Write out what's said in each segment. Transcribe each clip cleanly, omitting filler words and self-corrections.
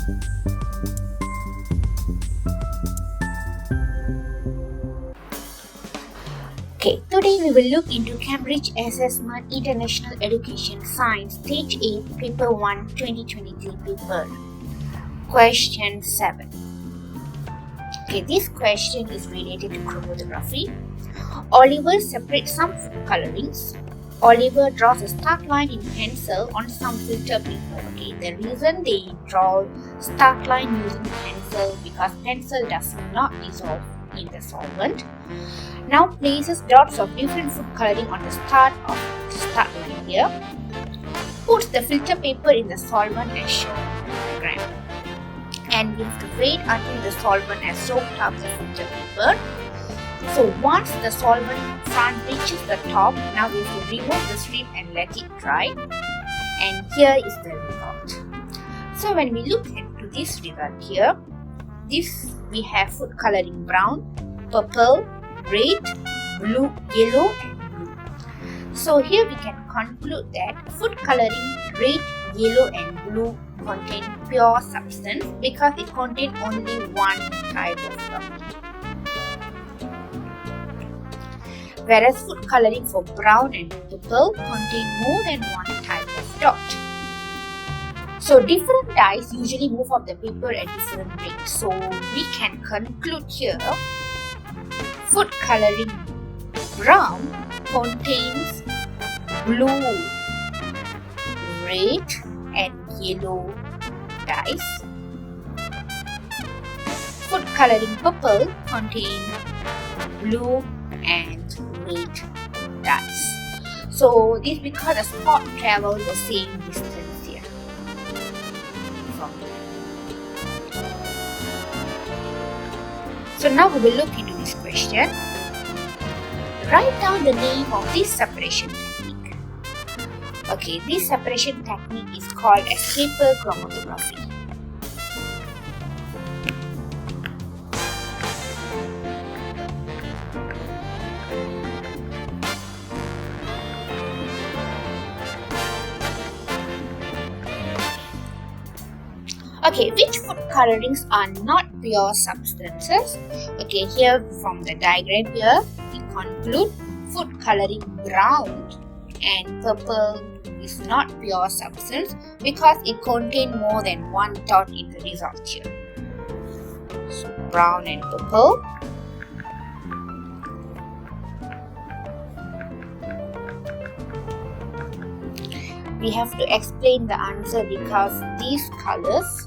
Okay, today we will look into Cambridge Assessment International Education Science Stage 8 Paper 1 2023 paper. Question 7. Okay, this question is related to chromatography. Oliver separates some food colorings. Oliver draws a start line in pencil on some filter paper. Okay, the reason they draw start line using pencil because pencil does not dissolve in the solvent. Now places dots of different food coloring on the start line here. Puts the filter paper in the solvent as shown in the diagram. And we have to wait until the solvent has soaked up the filter paper. So once the solvent front reaches the top, now we have to remove the strip and let it dry. And here is the result. So when we look into this result here, we have food coloring brown, purple, red, blue, yellow and blue. So here we can conclude that food coloring red, yellow and blue contain pure substance because it contains only one type of dot. Whereas food coloring for brown and purple contain more than one type of dot. So different dyes usually move off the paper at different rates. So we can conclude here food coloring brown contains blue, red and yellow dyes. Food coloring purple contains blue and red dyes. So this because the spot travels the same distance here from here. So now we will look into this question. Write down the name of this separation technique. Okay, this separation technique is called as paper chromatography. Okay, which food colorings are not pure substances? Okay, here from the diagram here, we conclude food coloring brown and purple is not pure substance because it contains more than one dot in the result here. So brown and purple. We have to explain the answer because these colors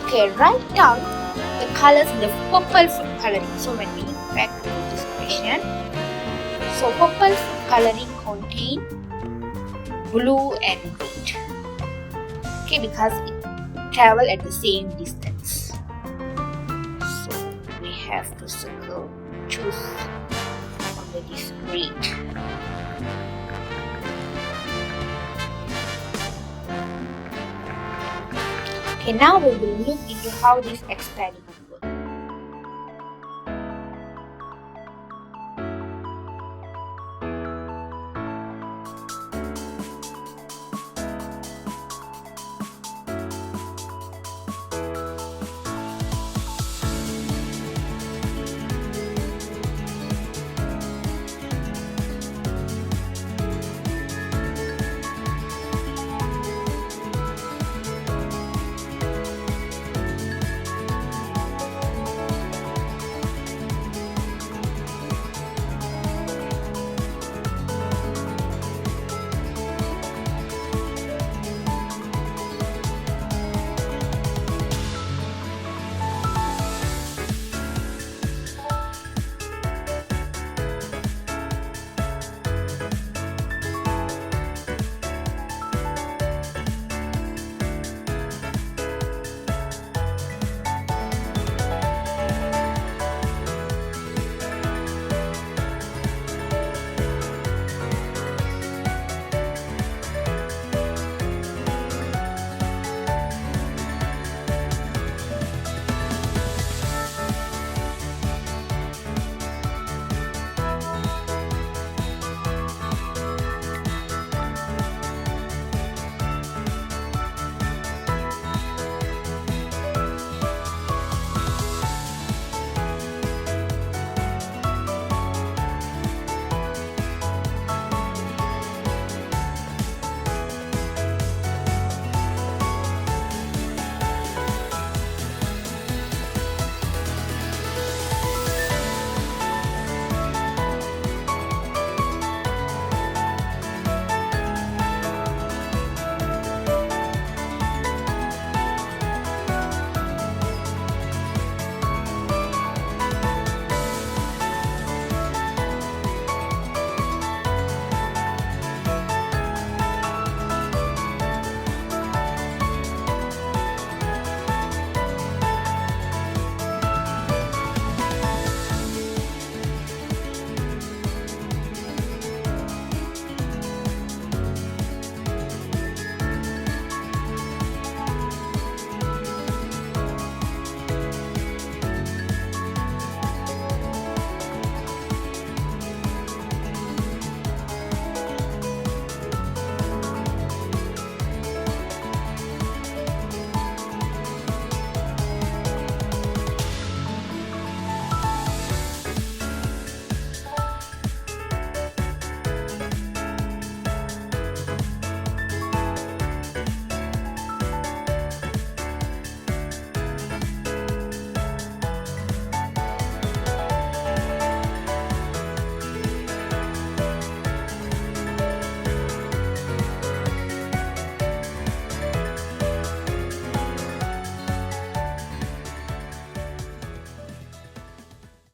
Okay, write down the colors in the purple food coloring. So when we look back to this question, so purple food coloring contain blue and red. Okay, because it travel at the same distance. So we have to choose only this red. Okay, now we will look into how this experiment